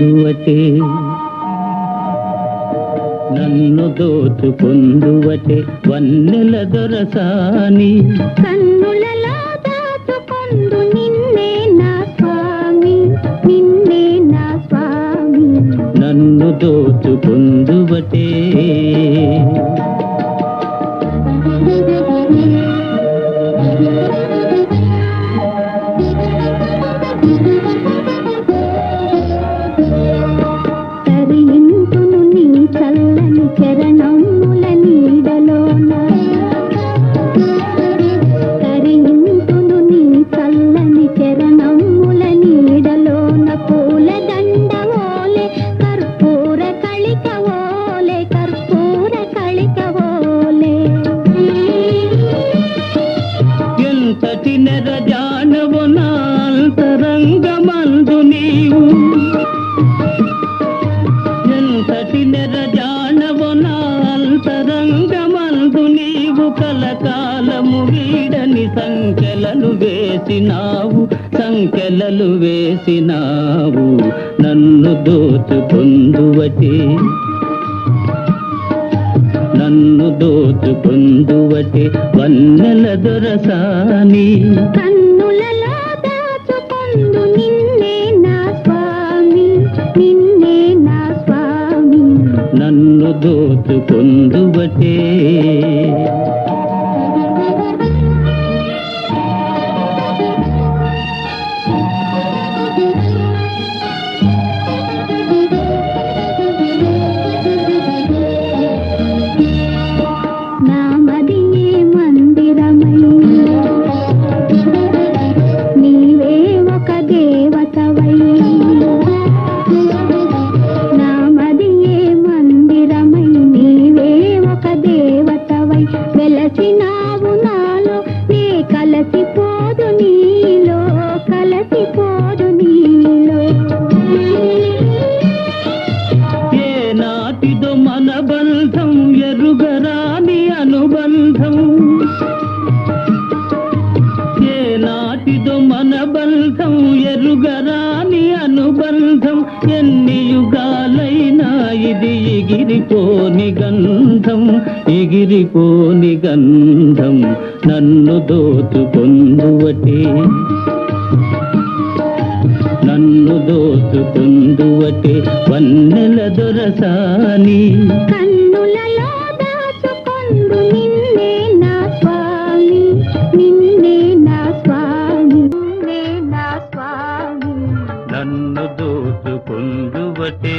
దోచుకొందువటే నన్ను దోచుకొందువటే వన్నెల దొరసాని కన్నులలో దాచుకొందు నిన్నే నా స్వామి నిన్నే నా స్వామి నన్ను దోచుకొందువటే తరింతును నీ చల్లని చరణముల నీడలోన తరింతును నీ చల్లని చరణముల నీడలోన పూలదండ ఓలే కర్పూర కళిక ఓలే కర్పూర కళిక ఓలే ఎంతటి నెరజానవు నా అంతరంగమందు నీవు ఎంతటి నెరజానవు నా అంతరంగమందు నీవు కలకాలము వీడని సంఖ్యలను వేసినావు నన్ను దోచుకొందువటే నన్ను దోచుకొందువటే వన్నెల దొరసాని కన్నులలో దాచుకొందు నిన్నే నా స్వామి నిన్నే నా స్వామి నన్ను దోచుకొందువటే నా మదియే మందిరమై నీవే ఒక దేవతవై నా మదియే మందిరమై నీవే ఒక దేవతవై వెలసినావు నాలో నే కలసిపోదు నీలో కలసిపోదు నీలో ఏ నాటిదో మన బంధం ఎరుగరాని అనుబంధం ఏ నాటిదో మన బంధం ఎరుగరాని అనుబంధం ఎన్ని యుగాలైనా ఇది ఎగిరిపోని గంధం నన్ను దోచుకొందువటే నన్ను దోచుకొందువటే వన్నెల దొరసాని కన్నులలో దాచుకొందు నిన్నే నా స్వామి నిన్నే నా స్వామి నిన్నే నా స్వామి నన్ను దోచుకొందువటే